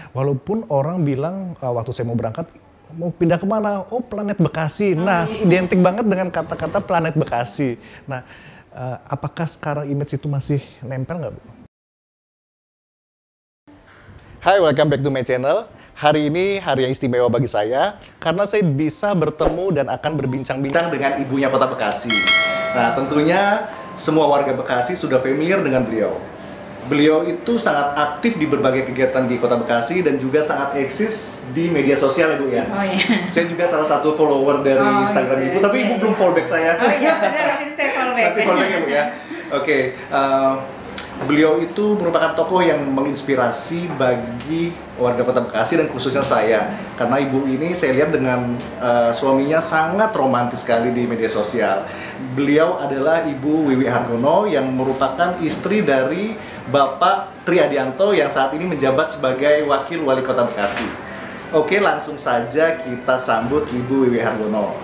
Walaupun orang bilang waktu saya mau berangkat, mau pindah kemana? Oh, Planet Bekasi. Nah, identik banget dengan kata-kata Planet Bekasi. Nah, apakah sekarang image itu masih nempel nggak, Bu? Hai, welcome back to my channel. Hari ini hari yang istimewa bagi saya karena saya bisa bertemu dan akan berbincang-bincang dengan ibunya Kota Bekasi. Nah, tentunya semua warga Bekasi sudah familiar dengan beliau. Beliau itu sangat aktif di berbagai kegiatan di Kota Bekasi dan juga sangat eksis di media sosial, Ibu ya. Oh iya. Saya juga salah satu follower dari Instagram gitu, Ibu, tapi Ibu belum fallback saya. Oh iya, benar, di sini saya fallback. Nanti fallback ya, Bu ya. Oke, beliau itu merupakan tokoh yang menginspirasi bagi warga Kota Bekasi dan khususnya saya. Karena ibu ini saya lihat dengan suaminya sangat romantis sekali di media sosial. Beliau adalah Ibu Wiwi Hargono yang merupakan istri dari Bapak Tri Adianto yang saat ini menjabat sebagai Wakil Wali Kota Bekasi. Oke, langsung saja kita sambut Ibu Wiwi Hargono.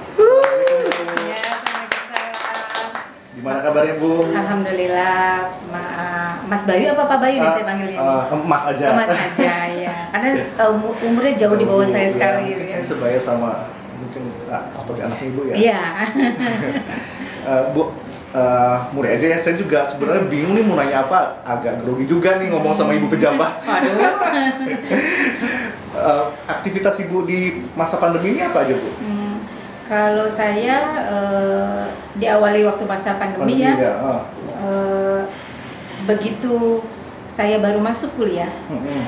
Gimana kabarnya, Bu? Alhamdulillah, Mas Bayu apa Pak Bayu nih saya panggilnya? Mas aja. Mas aja, ya. Karena umurnya jauh di bawah saya sekali. Ya, saya sebaya sama mungkin seperti anak ibu ya. Iya. Bu, mulai aja ya. Saya juga sebenarnya bingung nih mau nanya apa. Agak grogi juga nih ngomong sama ibu pejabat. Waduh. Aktivitas ibu di masa pandemi ini apa aja, Bu? Kalau saya diawali waktu masa pandemi ya. Begitu saya baru masuk kuliah,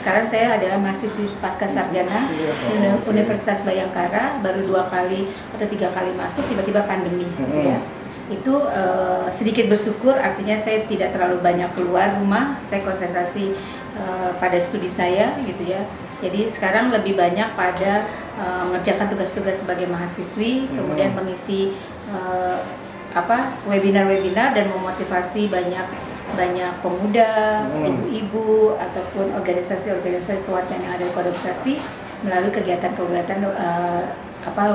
karena saya adalah mahasiswi pasca sarjana Universitas Bayangkara, baru 2 kali atau 3 kali masuk, tiba-tiba pandemi gitu ya. Itu sedikit bersyukur, artinya saya tidak terlalu banyak keluar rumah, saya konsentrasi pada studi saya gitu ya. Jadi sekarang lebih banyak pada mengerjakan tugas-tugas sebagai mahasiswi, kemudian mengisi webinar-webinar dan memotivasi banyak pemuda, ibu-ibu ataupun organisasi-organisasi kewarganegaraan yang ada di Kota Bekasi melalui kegiatan-kegiatan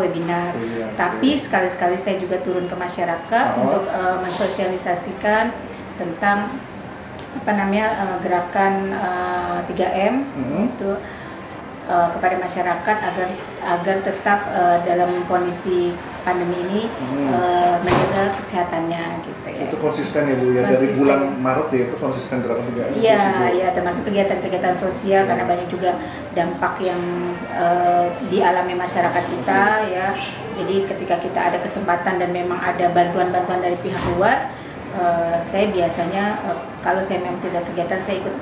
webinar. Tapi sekali-sekali saya juga turun ke masyarakat untuk mensosialisasikan tentang gerakan 3M itu kepada masyarakat agar tetap dalam kondisi pandemi ini menjaga kesehatannya gitu ya. Itu konsisten ya, Bu ya, dari bulan Maret ya itu konsisten gerakan 3M. Iya, ya termasuk kegiatan-kegiatan sosial karena banyak juga dampak yang dialami masyarakat kita ya. Jadi ketika kita ada kesempatan dan memang ada bantuan-bantuan dari pihak luar, saya biasanya kalau saya memang tidak kegiatan saya ikut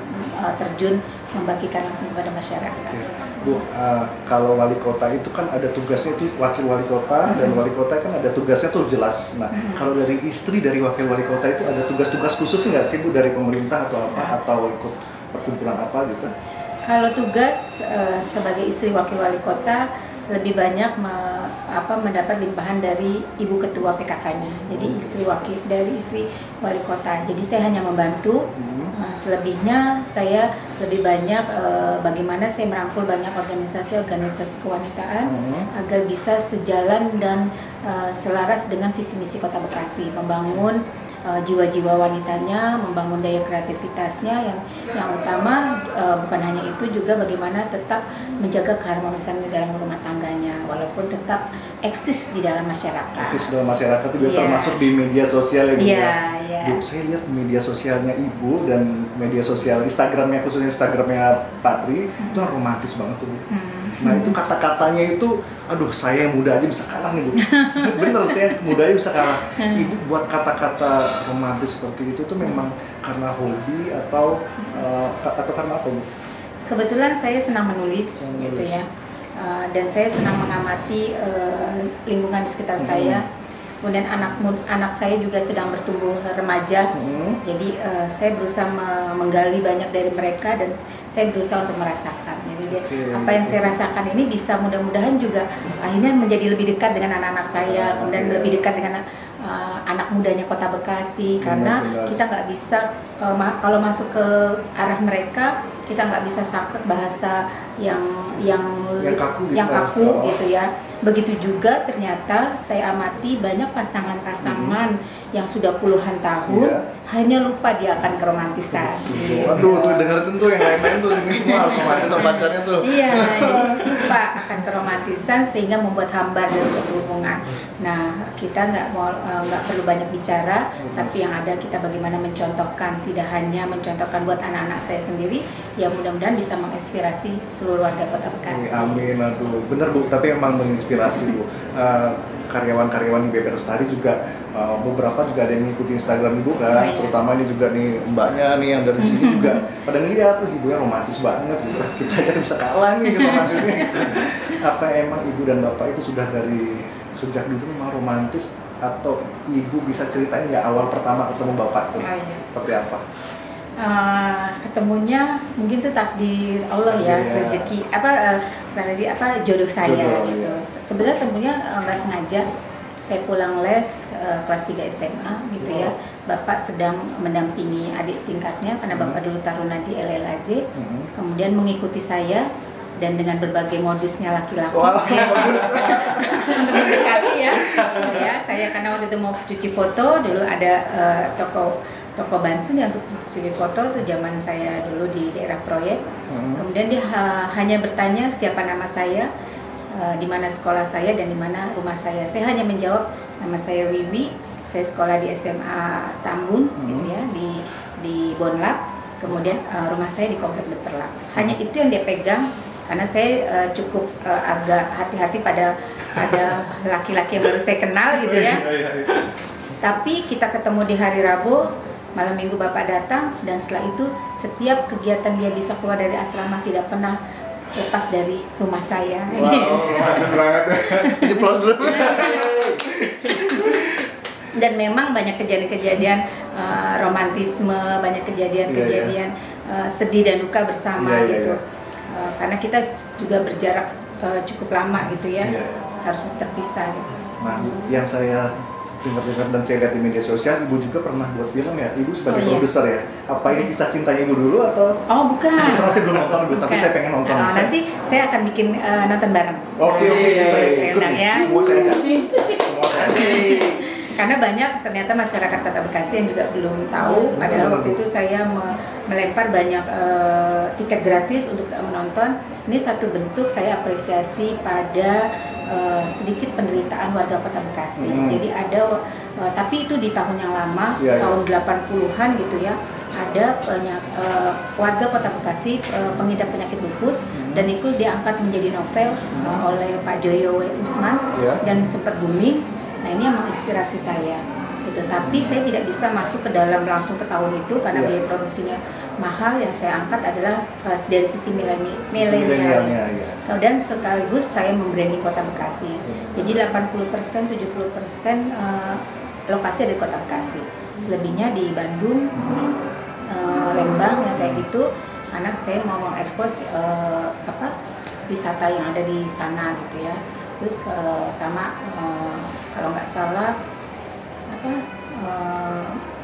terjun membagikan langsung kepada masyarakat. Bu, kalau wali kota itu kan ada tugasnya itu wakil wali kota dan wali kota kan ada tugasnya tuh jelas. Nah, kalau dari istri dari wakil wali kota itu ada tugas-tugas khusus nggak sih, Bu, dari pemerintah atau apa atau ikut perkumpulan apa gitu? Kalau tugas sebagai istri wakil wali kota lebih banyak mendapat limpahan dari ibu ketua PKK-nya. Jadi istri wali kota. Jadi saya hanya membantu. Selebihnya saya lebih banyak bagaimana saya merangkul banyak organisasi kewanitaan agar bisa sejalan dan selaras dengan visi misi Kota Bekasi, membangun jiwa-jiwa wanitanya, membangun daya kreativitasnya yang utama bukan hanya itu, juga bagaimana tetap menjaga keharmonisan di dalam rumah tangganya walaupun tetap eksis di dalam masyarakat. Eksis dalam masyarakat juga termasuk di media sosial ya, Bu ya. Bu, Yeah. saya lihat media sosialnya Ibu dan media sosial Instagramnya, khususnya Instagramnya Pak Tri itu romantis banget tuh, Bu. Nah itu kata-katanya itu, aduh saya yang muda aja bisa kalah nih, Bu. Bener, saya muda aja bisa kalah. Ibu buat kata-kata romantis seperti itu tuh memang karena hobi atau karena apa, Bu? Kebetulan saya senang menulis. Gitu ya. Dan saya senang mengamati lingkungan di sekitar saya. Kemudian anak saya juga sedang bertumbuh remaja. Jadi saya berusaha menggali banyak dari mereka dan saya berusaha untuk merasakan. Jadi apa yang saya rasakan ini bisa mudah-mudahan juga akhirnya menjadi lebih dekat dengan anak-anak saya, kemudian lebih dekat dengan anak mudanya Kota Bekasi, karena kita nggak bisa kalau masuk ke arah mereka kita nggak bisa saklek bahasa yang kaku gitu ya. Begitu juga ternyata saya amati banyak pasangan-pasangan yang sudah puluhan tahun, hanya lupa dia akan keromantisan. Aduh, tuh dengerin tuh yang lain-lain tuh ini semua harus romantis sama pacarnya tuh. Iya, jadi lupa akan keromantisan sehingga membuat hambar dari suatu hubungan. Nah, kita nggak perlu banyak bicara, tapi yang ada kita bagaimana mencontohkan, tidak hanya mencontohkan buat anak-anak saya sendiri, ya mudah-mudahan bisa menginspirasi seluruh warga Kota Bekasi. Amin, aduh, bener Bu, tapi emang menginspirasi Bu. Karyawan-karyawan di BP Lestari juga beberapa juga ada yang ngikutin Instagram Ibu kan, terutama ini juga nih mbaknya nih yang dari sini juga pada ngeliat tuh ibunya romantis banget gitu. Kita aja bisa kalah nih romantisnya gitu. Apa emang Ibu dan Bapak itu sudah dari sejak dulu memang romantis atau Ibu bisa ceritain ya awal pertama ketemu Bapak tuh seperti apa? Ketemunya mungkin tuh takdir Allah ya, rezeki jodoh saya gitu. Sebenarnya temunya nggak sengaja. Saya pulang les kelas 3 SMA gitu ya. Bapak sedang mendampingi adik tingkatnya karena Bapak dulu taruna di LLAJ. Kemudian mengikuti saya dan dengan berbagai modusnya laki-laki untuk mendekati ya gitu ya. Saya karena waktu itu mau cuci foto, dulu ada toko Bansun ya untuk cuci foto itu zaman saya dulu di daerah proyek. Kemudian dia hanya bertanya siapa nama saya, di mana sekolah saya dan di mana rumah saya. Saya hanya menjawab nama saya Wiwi, saya sekolah di SMA Tambun gitu ya, di Bonlap. Kemudian rumah saya di Komplek Beterlak. Hanya itu yang dia pegang karena saya cukup agak hati-hati pada laki-laki yang baru saya kenal gitu ya. Tapi kita ketemu di hari Rabu, malam Minggu Bapak datang, dan setelah itu setiap kegiatan dia bisa keluar dari asrama tidak pernah lepas dari rumah saya. Wow, romantis banget. Jeplos dulu. Dan memang banyak kejadian-kejadian romantisme, banyak kejadian-kejadian sedih dan duka bersama gitu. Karena kita juga berjarak cukup lama gitu ya, harus terpisah gitu. Nah, yang saya dengar-dengar dan saya lihat di media sosial, Ibu juga pernah buat film ya, Ibu sebagai produser ya. Apa ini kisah cintanya Ibu dulu atau? Oh bukan. Terus saya belum nonton Ibu, tapi saya pengen nonton. Nanti saya akan bikin nonton bareng. Oke, saya ikut nih. Semua saya ajak. Semua saya ajak. Karena banyak ternyata masyarakat Kota Bekasi yang juga belum tahu. Padahal waktu itu saya melempar banyak tiket gratis untuk menonton. Ini satu bentuk saya apresiasi pada sedikit penderitaan warga Kota Bekasi. Jadi ada, tapi itu di tahun yang lama, tahun 80-an gitu ya, ada warga Kota Bekasi pengidap penyakit lupus, dan itu diangkat menjadi novel oleh Pak Joyo W. Usman dan sempat booming. Nah ini yang menginspirasi saya gitu. Tapi saya tidak bisa masuk ke dalam langsung ke tahun itu karena biaya produksinya mahal. Yang saya angkat adalah dari sisi milenial. Dan sekaligus saya membranding Kota Bekasi. Jadi 80%, 70% lokasi ada di Kota Bekasi. Selebihnya di Bandung, Lembang ya kayak gitu. Karena saya mau mengekspos wisata yang ada di sana gitu ya. Terus sama kalau nggak salah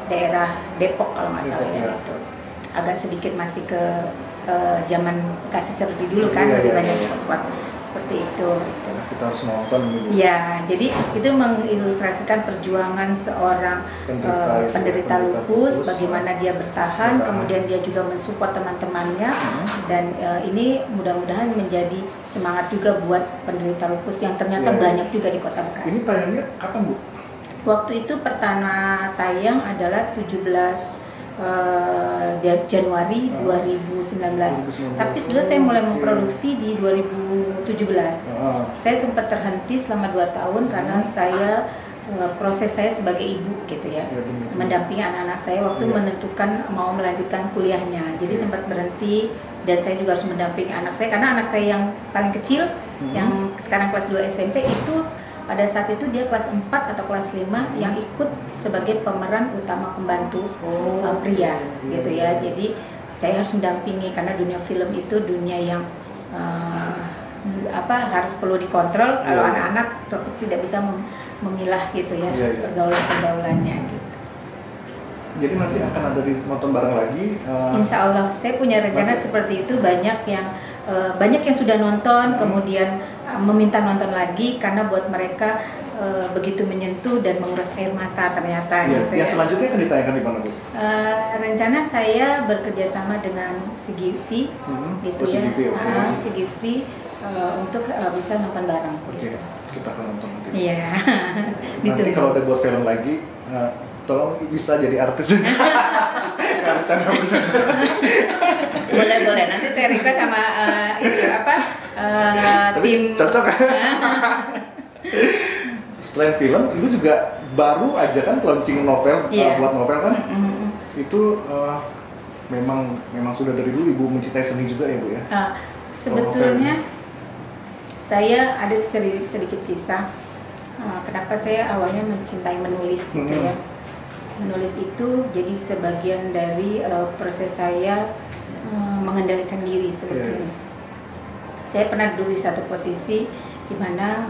daerah Depok kalau nggak salah ya itu agak sedikit masih ke zaman kasih seperti dulu kan, lebih banyak spot-spot seperti itu. Kita harus nonton gitu. Ya, jadi itu mengilustrasikan perjuangan seorang penderita lupus, bagaimana dia bertahan, kemudian dia juga mensupport teman-temannya, dan ini mudah-mudahan menjadi semangat juga buat penderita lupus yang ternyata banyak juga di Kota Bekasi. Ini tayangnya kapan Bu? Waktu itu pertama tayang adalah 17 Januari 2019. Tapi sebenarnya saya mulai memproduksi di 2017. Saya sempat terhenti selama 2 tahun karena saya proses saya sebagai ibu gitu ya, mendampingi anak-anak saya waktu menentukan mau melanjutkan kuliahnya. Jadi sempat berhenti, dan saya juga harus mendampingi anak saya karena anak saya yang paling kecil yang sekarang kelas 2 SMP itu pada saat itu dia kelas 4 atau kelas 5 yang ikut sebagai pemeran utama pembantu pria gitu ya. Jadi saya harus mendampingi karena dunia film itu dunia yang harus perlu dikontrol. Kalau anak-anak tidak bisa memilah gitu ya pergaulan-pergaulannya gitu. Jadi nanti akan ada nonton bareng lagi. Insya Allah, saya punya rencana seperti itu. Banyak yang sudah nonton, kemudian meminta nonton lagi karena buat mereka begitu menyentuh dan menguras air mata ternyata. Iya. Gitu Yang ya. selanjutnya akan ditayangkan di mana, Bu? Rencana saya bekerja sama dengan CGV, gitu Oh, ya, CGV, oke. CGV untuk bisa nonton bareng. Oke, Gitu. kita akan nonton nanti. Iya. Nanti kalau udah buat film lagi, tolong bisa jadi artis juga. Nggak bercanda. Boleh. Nanti saya request sama itu apa Tapi tim. cocok kan? Selain film, Ibu juga baru aja kan launching novel, Iya. buat novel kan? Mm-mm. Itu memang sudah dari dulu Ibu mencintai seni juga ya, Bu ya? Sebetulnya saya ada sedikit kisah kenapa saya awalnya mencintai menulis gitu ya. Menulis itu jadi sebagian dari proses saya mengendalikan diri sebetulnya. Saya pernah dulu di satu posisi di mana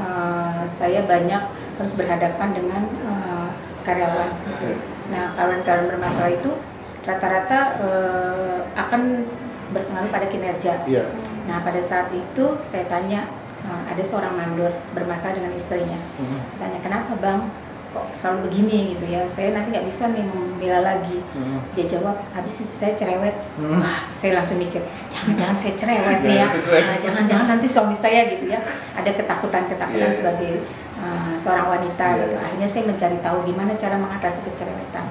saya banyak harus berhadapan dengan karyawan. Gitu. Nah, karyawan bermasalah itu rata-rata akan berpengaruh pada kinerja. Iya. Nah, pada saat itu saya tanya, ada seorang mandor bermasalah dengan istrinya. Saya tanya, kenapa bang? Kok selalu begini gitu ya? Saya nanti nggak bisa nih membela lagi. Dia jawab, habis itu saya cerewet. Wah, saya langsung mikir, jangan-jangan saya cerewet nih ya. Jangan-jangan nanti suami saya gitu ya. Ada ketakutan-ketakutan sebagai seorang wanita gitu. Akhirnya saya mencari tahu gimana cara mengatasi kecerewetan.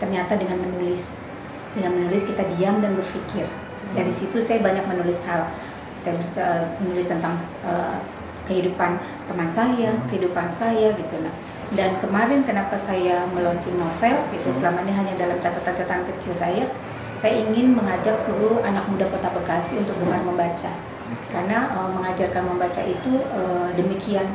Ternyata dengan menulis. Dengan menulis kita diam dan berpikir. Dari situ saya banyak menulis hal. Saya menulis tentang kehidupan teman saya, kehidupan saya gitu. Nah, dan kemarin kenapa saya meluncurkan novel itu selama ini hanya dalam catatan-catatan kecil saya ingin mengajak seluruh anak muda Kota Bekasi untuk gemar membaca. Karena mengajarkan membaca itu demikian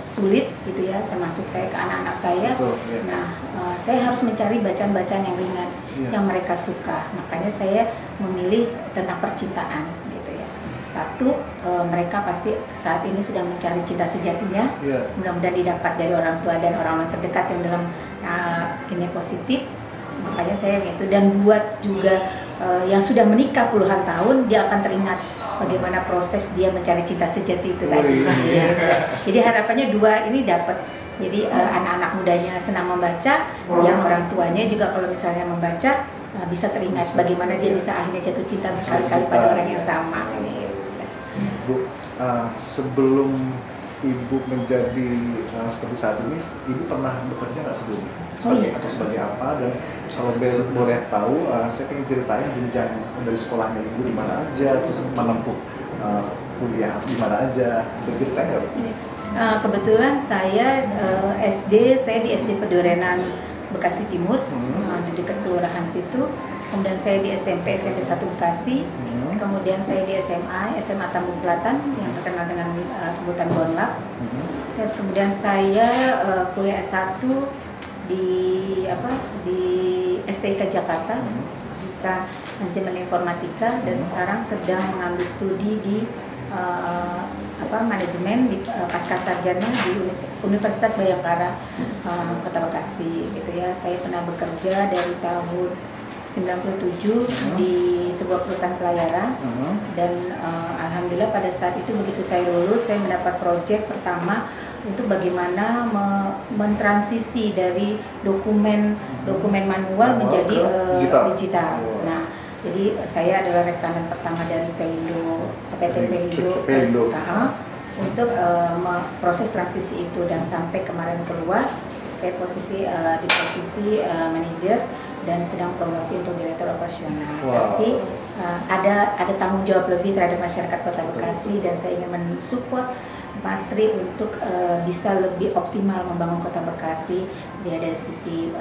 sulit gitu ya, termasuk saya ke anak-anak saya. Betul, ya. Nah, saya harus mencari bacaan-bacaan yang ringan, yang mereka suka. Makanya saya memilih tentang percintaan gitu ya. Satu, mereka pasti saat ini sedang mencari cinta sejatinya. Mudah-mudahan didapat dari orang tua dan orang-orang terdekat yang dalam ini positif. Makanya saya gitu. Dan buat juga yang sudah menikah puluhan tahun, dia akan teringat bagaimana proses dia mencari cinta sejati itu tadi. Jadi harapannya dua ini dapat. Jadi anak-anak mudanya senang membaca, yang orang tuanya juga kalau misalnya membaca bisa teringat bagaimana dia bisa akhirnya jatuh cinta berkali-kali pada orang yang sama. Bu, sebelum Ibu menjadi seperti saat ini, Ibu pernah bekerja nggak sebelumnya? Atau sebagai apa? Dan kalau boleh tahu, saya ingin ceritain jenjang dari sekolahnya Ibu di mana aja, terus menempuh kuliah di mana aja, bisa ceritain nggak? Kebetulan saya saya di SD Pedurenan Bekasi Timur, di dekat kelurahan situ. Kemudian saya di SMP 1 Bekasi. Kemudian saya di SMA Tambun Selatan yang terkenal dengan sebutan Bonlab. Terus kemudian saya kuliah S1 di STIK Jakarta, jurusan manajemen informatika, dan sekarang sedang mengambil studi di manajemen di pasca sarjana di Universitas Bayangkara Kota Bekasi gitu ya. Saya pernah bekerja dari tahun 97 di sebuah perusahaan pelayaran dan alhamdulillah pada saat itu begitu saya lulus saya mendapat proyek pertama untuk bagaimana mentransisi dari dokumen manual menjadi digital. Nah, jadi saya adalah rekanan pertama dari PT Pelindo untuk proses transisi itu, dan sampai kemarin keluar saya di posisi manajer dan sedang promosi untuk direktur operasional. Tapi ada tanggung jawab lebih terhadap masyarakat Kota Bekasi, dan saya ingin mensupport Mas Sri untuk bisa lebih optimal membangun Kota Bekasi. Dia dari sisi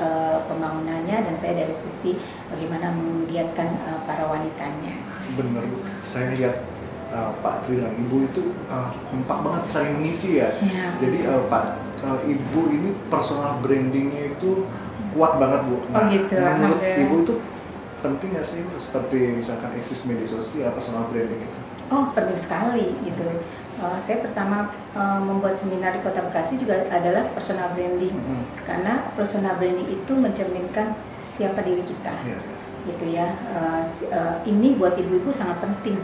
pembangunannya dan saya dari sisi bagaimana menggiatkan para wanitanya. Bener, saya lihat Pak Tri dan Ibu itu kompak banget saling mengisi ya. Jadi Ibu ini personal brandingnya itu kuat banget, Bu. Nah, gitu. Menurut Ibu itu penting nggak sih, misalkan eksis media sosial, personal branding itu? Oh, penting sekali gitu. Saya pertama membuat seminar di Kota Bekasi juga adalah personal branding, karena personal branding itu mencerminkan siapa diri kita, gitu ya. Ini buat ibu-ibu sangat penting,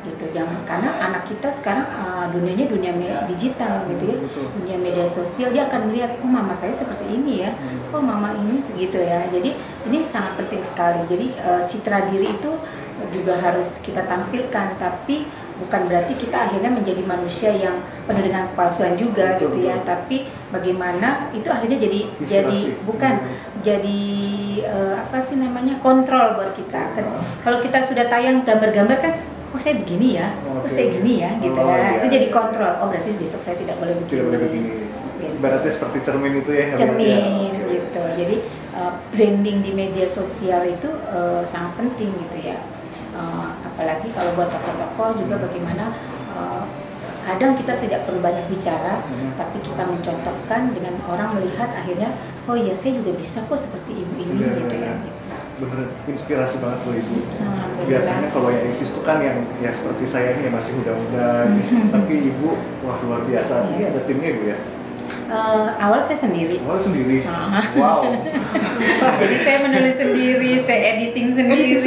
gitu. Jangan, karena anak kita sekarang dunianya dunia digital gitu ya, dunia media sosial, dia akan melihat, oh mama saya seperti ini ya, oh mama ini segitu ya. Jadi ini sangat penting sekali. Jadi citra diri itu juga harus kita tampilkan, tapi bukan berarti kita akhirnya menjadi manusia yang penuh dengan kepalsuan juga gitu ya. Tapi bagaimana itu akhirnya jadi bukan jadi apa sih namanya, kontrol buat kita. Kalau kita sudah tayang gambar-gambar kan, oh saya begini ya, oh saya gini ya, gitu ya. Itu jadi kontrol. Oh berarti besok saya tidak boleh begini. Tidak boleh begini. Gitu. Berarti seperti cermin itu ya. Cermin gitu. Jadi branding di media sosial itu sangat penting gitu ya. Apalagi kalau buat tokoh-tokoh juga bagaimana kadang kita tidak perlu banyak bicara, tapi kita mencontohkan dengan orang melihat akhirnya, oh iya saya juga bisa kok seperti ibu ini gitu ya. Bener, inspirasi banget loh Ibu. Biasanya kalau yang eksis itu kan yang ya seperti saya ini yang masih muda-muda gitu. Tapi Ibu, wah luar biasa. Ini ada timnya Ibu ya? Awal saya sendiri. Awal sendiri? Wow. Jadi saya menulis sendiri, saya editing sendiri.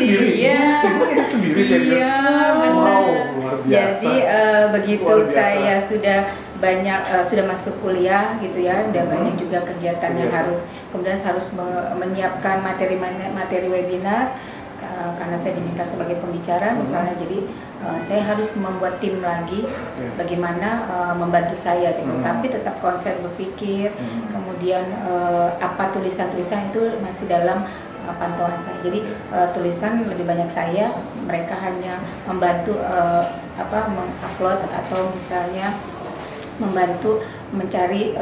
Iya. Ibu edit sendiri? Iya, benar. Wow, luar biasa. Jadi begitu saya sudah banyak sudah masuk kuliah gitu ya, udah banyak juga kegiatan yang harus, kemudian harus menyiapkan materi webinar karena saya diminta sebagai pembicara misalnya. Jadi saya harus membuat tim lagi bagaimana membantu saya gitu, tapi tetap konsen berpikir, kemudian apa tulisan-tulisan itu masih dalam pantauan saya. Jadi tulisan lebih banyak saya, mereka hanya membantu mengupload atau misalnya membantu mencari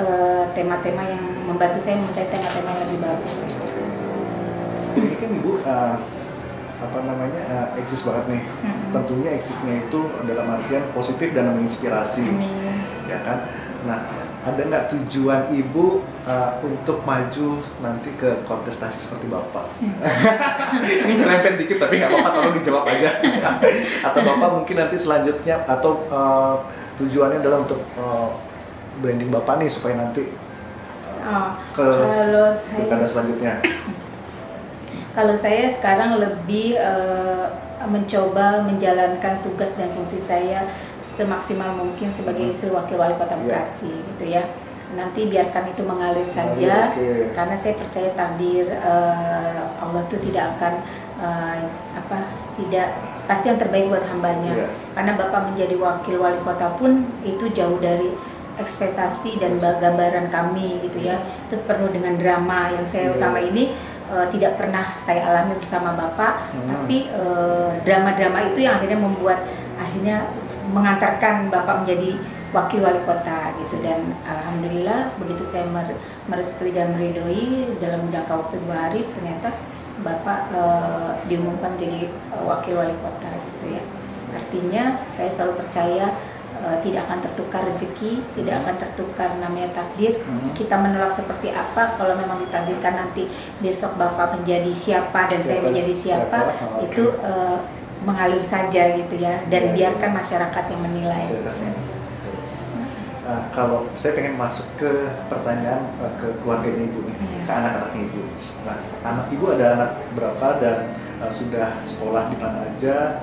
tema-tema yang membantu saya mencari tema-tema yang lebih bagus. Ini kan Ibu eksis banget nih. Tentunya eksisnya itu dalam artian positif dan menginspirasi. Ya kan? Nah, ada nggak tujuan Ibu untuk maju nanti ke kontestasi seperti Bapak? Ini nyelempet dikit tapi nggak apa-apa, tolong dijawab aja. Atau Bapak mungkin nanti selanjutnya, atau tujuannya adalah untuk branding Bapak nih supaya nanti ke pilkada selanjutnya. Kalau saya sekarang lebih mencoba menjalankan tugas dan fungsi saya semaksimal mungkin sebagai istri wakil wali kota Bekasi gitu ya. Nanti biarkan itu mengalir saja, karena saya percaya takdir Allah itu tidak akan tidak pasti yang terbaik buat hambanya. Karena Bapak menjadi wakil wali kota pun itu jauh dari ekspektasi dan gambaran kami gitu ya. Itu penuh dengan drama yang saya selama ini tidak pernah saya alami bersama Bapak, tapi drama-drama itu yang akhirnya mengantarkan Bapak menjadi wakil wali kota gitu. Dan alhamdulillah begitu saya merestui dan meridoi, dalam jangka waktu 2 hari ternyata Bapak diumumkan jadi wakil wali kota gitu ya. Artinya saya selalu percaya tidak akan tertukar rezeki, tidak akan tertukar namanya takdir. Kita menolak seperti apa, kalau memang ditakdirkan nanti besok Bapak menjadi siapa dan saya menjadi siapa, itu mengalir saja gitu ya, dan biarkan masyarakat yang menilai. Kalau saya pengen masuk ke pertanyaan ke keluarganya Ibu nih, ke anak-anaknya Ibu. Nah, anak Ibu ada anak berapa dan sudah sekolah di mana aja,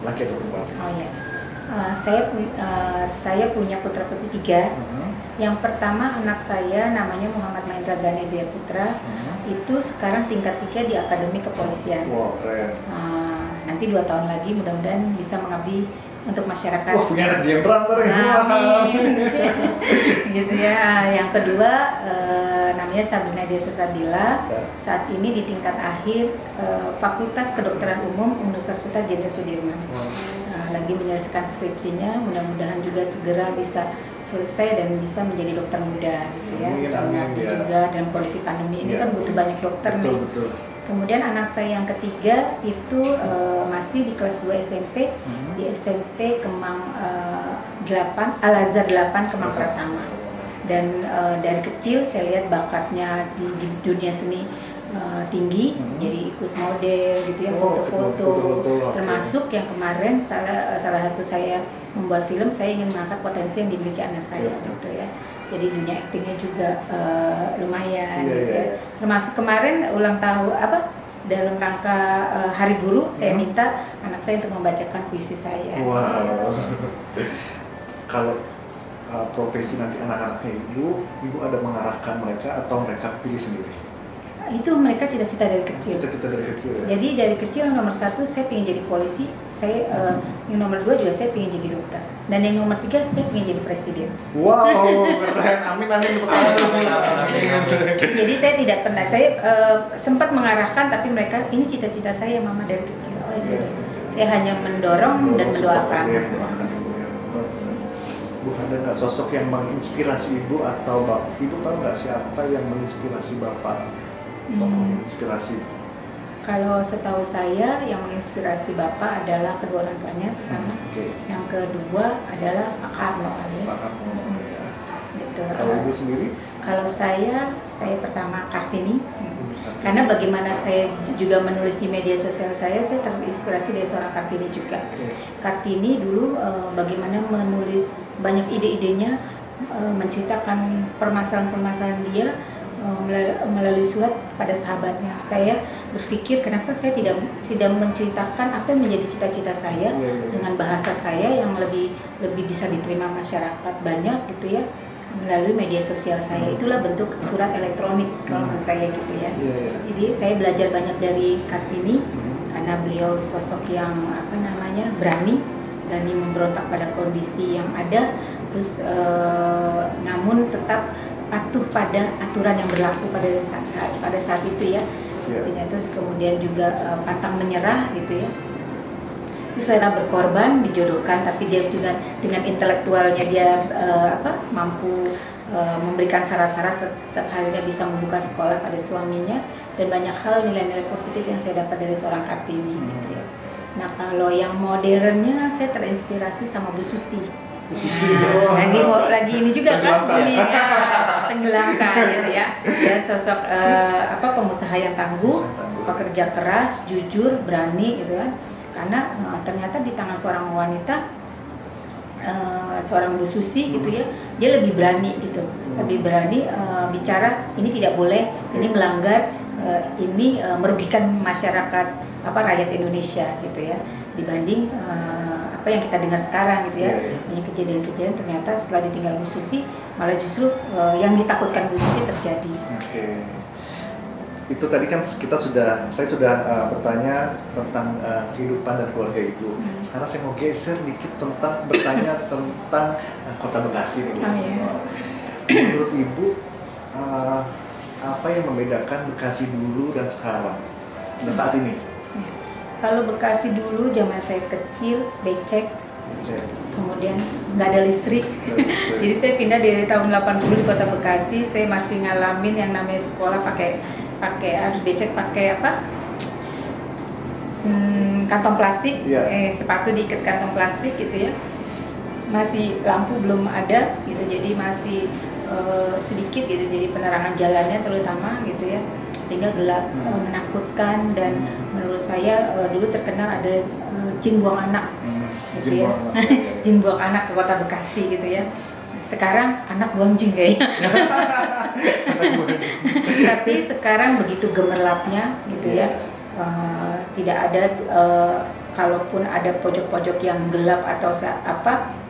laki atau perempuan? Oh iya. Saya punya putra putri 3. Yang pertama anak saya namanya Muhammad Mahendra Ganedia Putra. Itu sekarang tingkat 3 di Akademi Kepolisian. Wow, keren. Nanti 2 tahun lagi mudah-mudahan bisa mengabdi untuk masyarakat. Wah, punya anak jenderal ntar ya. Gitu ya. Yang kedua namanya Sabrina Desa Sabila. Saat ini di tingkat akhir Fakultas Kedokteran Umum Universitas Jenderal Sudirman. Lagi menyelesaikan skripsinya, mudah-mudahan juga segera bisa selesai dan bisa menjadi dokter muda gitu ya. Bisa mengabdi juga dalam kondisi pandemi ini kan butuh banyak dokter nih. Kemudian anak saya yang ketiga itu masih di kelas 2 SMP, di SMP Kemang 8, Al-Azhar 8 Kemang Pratama. Dan dari kecil saya lihat bakatnya di dunia seni tinggi, jadi ikut model gitu ya, foto-foto, termasuk yang kemarin salah satu saya membuat film, saya ingin mengangkat potensi yang dimiliki anak saya gitu ya. Jadi dunia aktingnya juga lumayan gitu ya. Termasuk kemarin ulang tahun dalam rangka Hari Guru, saya minta anak saya untuk membacakan puisi saya. Wow. Kalau profesi nanti anak-anaknya ibu ada mengarahkan mereka atau mereka pilih sendiri? Itu mereka cita-cita dari kecil. Cita-cita dari kecil ya? Jadi dari kecil nomor 1 saya ingin jadi polisi, yang nomor 2 juga saya ingin jadi dokter, dan yang nomor 3 saya ingin jadi presiden. Wow, keren, amin. Jadi saya tidak pernah, saya sempat mengarahkan, tapi mereka ini cita-cita saya mama dari kecil. Oh ya sudah, saya hanya mendorong dan mendoakan. Bu, ada nggak sosok yang menginspirasi ibu atau ibu tahu nggak siapa yang menginspirasi bapak? Atau menginspirasi? Kalau setahu saya yang menginspirasi bapak adalah kedua orang tuanya pertama. Yang kedua adalah Pak Karno. Pak Karno, ya. Gitu. Kalau ibu sendiri? Kalau saya pertama Kartini. Karena bagaimana saya juga menulis di media sosial saya terinspirasi dari seorang Kartini juga. Kartini dulu bagaimana menulis banyak ide-idenya, menceritakan permasalahan-permasalahan dia melalui surat pada sahabatnya. Saya berpikir kenapa saya tidak menceritakan apa yang menjadi cita-cita saya dengan bahasa saya yang lebih bisa diterima masyarakat banyak gitu ya, melalui media sosial saya. Itulah bentuk surat elektronik kalau menurut saya gitu ya. Jadi saya belajar banyak dari Kartini karena beliau sosok yang berani memberontak pada kondisi yang ada, terus namun tetap patuh pada aturan yang berlaku pada saat itu ya. Terus kemudian juga pantang menyerah gitu ya. Terus rela berkorban, dijodohkan, tapi dia juga dengan intelektualnya dia mampu memberikan syarat-syarat tetap akhirnya bisa membuka sekolah pada suaminya, dan banyak hal nilai-nilai positif yang saya dapat dari seorang Kartini gitu ya. Nah kalau yang modernnya saya terinspirasi sama Bu Susi. Lagi ini juga kan ini tenggelamkan gitu ya. Dia sosok pengusaha yang tangguh, pekerja keras, jujur, berani gitu kan. Karena ternyata di tangan seorang wanita, seorang Bu Susi gitu ya, dia lebih berani gitu, lebih berani bicara ini tidak boleh, ini melanggar, ini merugikan masyarakat rakyat Indonesia gitu ya, dibanding apa yang kita dengar sekarang gitu ya. Banyak kejadian-kejadian ternyata setelah ditinggal Bu Susi malah justru yang ditakutkan Bu Susi terjadi. Itu tadi kan saya sudah bertanya tentang kehidupan dan keluarga ibu. Sekarang saya mau geser dikit bertanya tentang Kota Bekasi nih. Menurut ibu apa yang membedakan Bekasi dulu dan sekarang dan saat ini? Kalau Bekasi dulu zaman saya kecil becek, kemudian nggak ada listrik. Jadi saya pindah dari tahun 80 di Kota Bekasi, saya masih ngalamin yang namanya sekolah pakai harus becek pakai kantong plastik, sepatu diikat kantong plastik gitu ya. Masih lampu belum ada gitu, jadi masih sedikit gitu, jadi penerangan jalannya terutama gitu ya, sehingga gelap, menakutkan, dan menurut saya dulu terkenal ada jin buang anak gitu ya. Jin buang anak ke Kota Bekasi gitu ya. Sekarang anak buang jin kayaknya. Tapi sekarang begitu gemerlapnya gitu ya, tidak ada kalaupun ada pojok-pojok yang gelap atau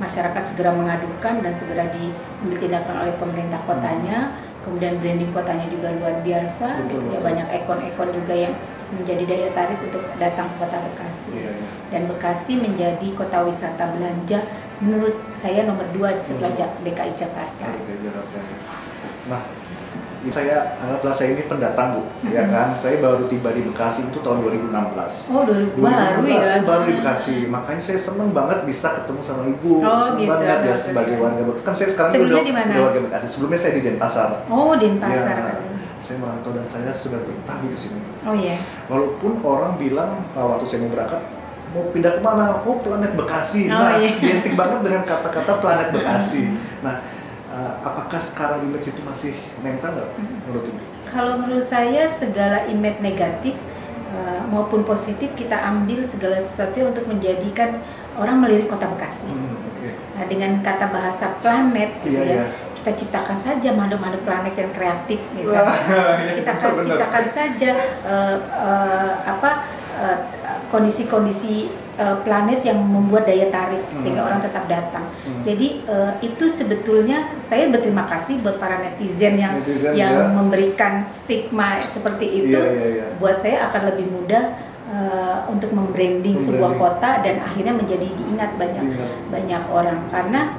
masyarakat segera mengadukan dan segera diambil tindakan oleh pemerintah kotanya. Kemudian branding kotanya juga luar biasa gitu ya, banyak ikon-ikon juga yang menjadi daya tarik untuk datang ke Kota Bekasi. Dan Bekasi menjadi kota wisata belanja menurut saya nomor 2 setelah DKI Jakarta. Nah, saya anggaplah saya ini pendatang, Bu, ya kan? Saya baru tiba di Bekasi itu tahun 2016. Oh, 2016 baru di Bekasi. Makanya saya seneng banget bisa ketemu sama Ibu. Seneng banget ya sebagai warga Bekasi. Kan saya sekarang udah warga Bekasi. Sebelumnya saya di Denpasar. Oh, Denpasar. Ya, saya merantau dan saya sudah betah di sini. Oh iya. Walaupun orang bilang waktu saya mau berangkat, mau pindah kemana? Oh, Planet Bekasi. Identik banget dengan kata-kata Planet Bekasi. Nah, apakah sekarang image itu masih nempel nggak menurut Ibu? Kalau menurut saya segala image negatif maupun positif kita ambil segala sesuatu untuk menjadikan orang melirik Kota Bekasi. Nah, dengan kata bahasa planet gitu kita kita ciptakan saja makhluk-makhluk planet yang kreatif misalnya. Kita akan ciptakan saja kondisi-kondisi planet yang membuat daya tarik sehingga orang tetap datang. Jadi itu sebetulnya saya berterima kasih buat para netizen yang memberikan stigma seperti itu. Buat saya akan lebih mudah untuk membranding sebuah kota dan akhirnya menjadi diingat banyak orang, karena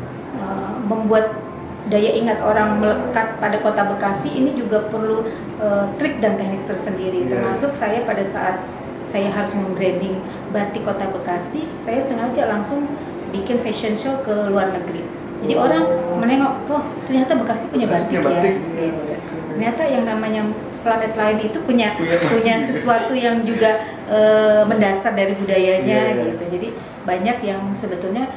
membuat daya ingat orang melekat pada kota Bekasi ini juga perlu trik dan teknik tersendiri. Termasuk saya pada saat saya harus membranding batik kota Bekasi, saya sengaja langsung bikin fashion show ke luar negeri. Jadi orang menengok, oh ternyata Bekasi punya batik ya. Gitu. Ternyata yang namanya planet lain itu punya sesuatu yang juga mendasar dari budayanya gitu. Jadi banyak yang sebetulnya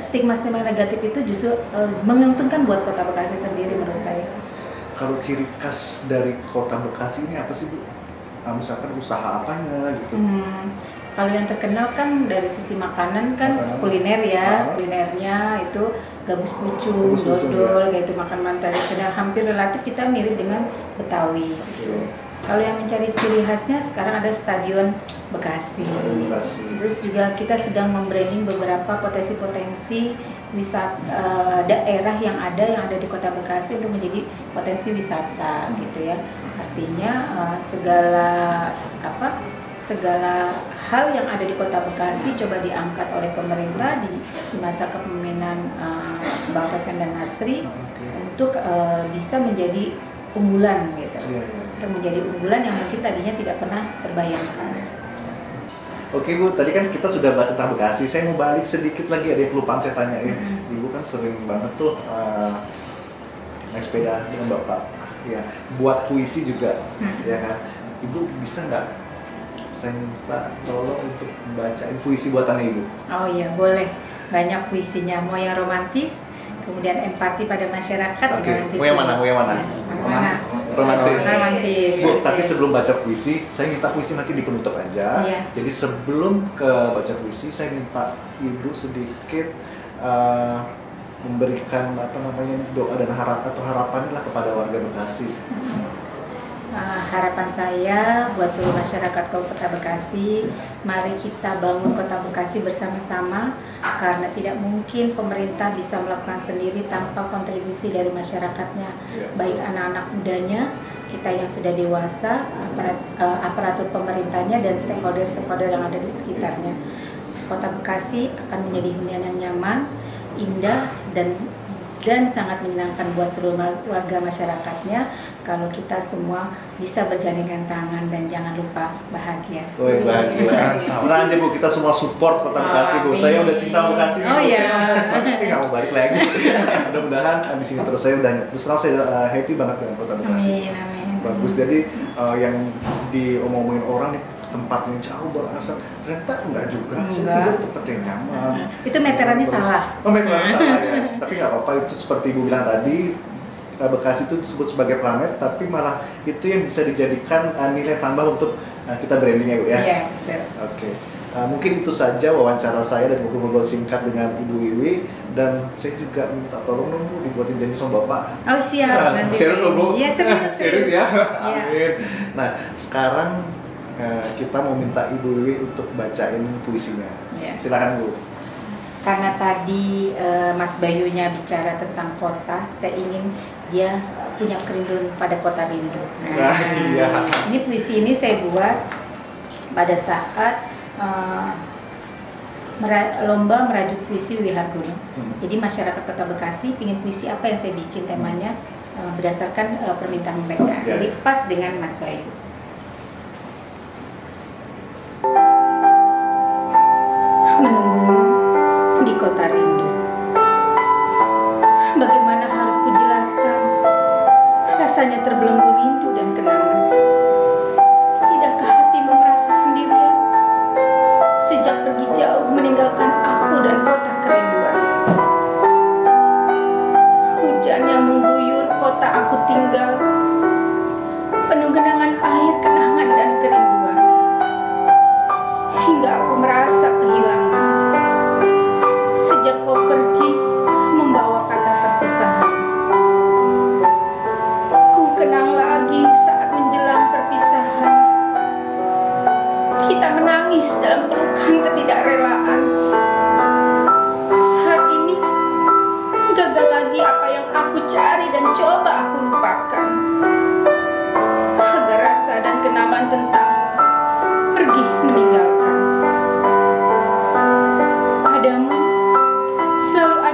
stigma-stigma negatif itu justru menguntungkan buat kota Bekasi sendiri menurut saya. Kalau ciri khas dari kota Bekasi ini apa sih Bu? Misalkan usaha apanya gitu? Kalau yang terkenal kan dari sisi makanan kan kuliner ya, kulinernya itu gabus pucung, dodol, kayak itu makanan tradisional, hampir relatif kita mirip dengan Betawi gitu. Kalau yang mencari ciri khasnya sekarang ada Stadion Bekasi. Terus juga kita sedang membranding beberapa potensi-potensi wisata daerah yang ada di Kota Bekasi untuk menjadi potensi wisata gitu ya. Artinya segala hal yang ada di Kota Bekasi coba diangkat oleh pemerintah di masa kepemimpinan Bang Pepen dan Astri untuk bisa menjadi unggulan gitu. Untuk menjadi unggulan yang mungkin tadinya tidak pernah terbayangkan. Oke Bu, tadi kan kita sudah bahas tentang Bekasi. Saya mau balik sedikit lagi, ada yang kelupaan saya tanyain. Ibu kan sering banget tuh naik sepeda dengan Bapak, ya, buat puisi juga, ya kan. Ibu bisa nggak saya minta tolong untuk bacain puisi buatannya Ibu? Oh iya, boleh. Banyak puisinya, mau yang romantis, kemudian empati pada masyarakat. Mau yang mana? Romantis. Bu, tapi sebelum baca puisi, saya minta puisi nanti di penutup aja. Jadi sebelum ke baca puisi, saya minta Ibu sedikit memberikan doa dan harapan lah kepada warga Bekasi. Harapan saya buat seluruh masyarakat Kota Bekasi, mari kita bangun Kota Bekasi bersama-sama, karena tidak mungkin pemerintah bisa melakukan sendiri tanpa kontribusi dari masyarakatnya, baik anak-anak mudanya, kita yang sudah dewasa, aparatur pemerintahnya, dan stakeholder yang ada di sekitarnya. Kota Bekasi akan menjadi hunian yang nyaman, indah, dan sangat menyenangkan buat seluruh warga masyarakatnya kalau kita semua bisa bergandengan tangan dan jangan lupa bahagia. Bahagia. Tenang aja Bu, kita semua support Kota Bekasi Bu. Saya udah cinta Bekasi. Saya nggak mau balik lagi. Mudah-mudahan di sini terus terang saya happy banget dengan Kota Bekasi. Amin. Bagus. Jadi yang diomongin orang nih tempat yang jauh berasap, ternyata enggak juga. Juga di tempat yang nyaman. Itu meterannya salah. Meterannya salah ya. Tapi nggak apa-apa, itu seperti Ibu bilang tadi, Bekasi itu disebut sebagai planet, tapi malah itu yang bisa dijadikan nilai tambah untuk kita branding ya Bu ya. Iya, betul. Oke. Mungkin itu saja wawancara saya dan ngobrol singkat dengan Ibu Wiwi, dan saya juga minta tolong dong Bu dibuatin janji sama Bapak. Oh siap. Serius loh Bu? Iya serius ya. Amin. Nah sekarang kita mau minta Ibu Wiwi untuk bacain puisinya. Silakan Bu. Karena tadi Mas Bayunya bicara tentang kota, saya ingin dia punya kerinduan pada kota rindu. Ini puisi ini saya buat pada saat lomba merajut puisi Wihargono. Jadi masyarakat Kota Bekasi ingin puisi apa yang saya bikin temanya berdasarkan permintaan mereka. Jadi pas dengan Mas Bayu. Menunggu di kota rindu. Bagaimana harus kujelaskan? Rasanya terbelenggu rindu dan kenangan. Tidakkah hatimu merasa sendirian? Sejak pergi jauh meninggalkan aku dan kota kerinduan. Hujan yang mengguyur kota aku tinggal. Penuh genangan air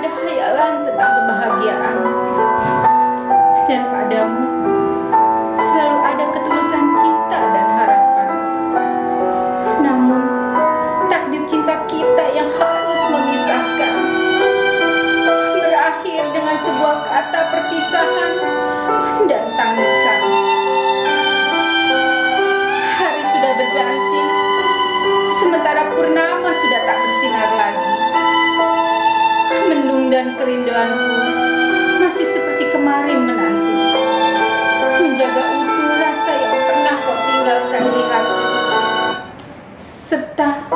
ada hayalan tentang kebahagiaan. Dan padamu selalu ada ketulusan cinta dan harapan. Namun takdir cinta kita yang harus memisahkan berakhir dengan sebuah kata perpisahan dan tangisan. Hari sudah berganti, sementara purnama sudah tak bersinar lagi. Mendung dan kerinduanku masih seperti kemarin menanti, menjaga utuh rasa yang pernah kau tinggalkan di hati, serta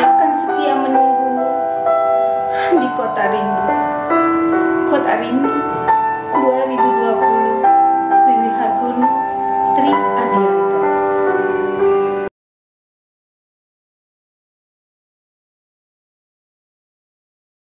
akan setia menunggumu di kota rindu. Kota rindu 2000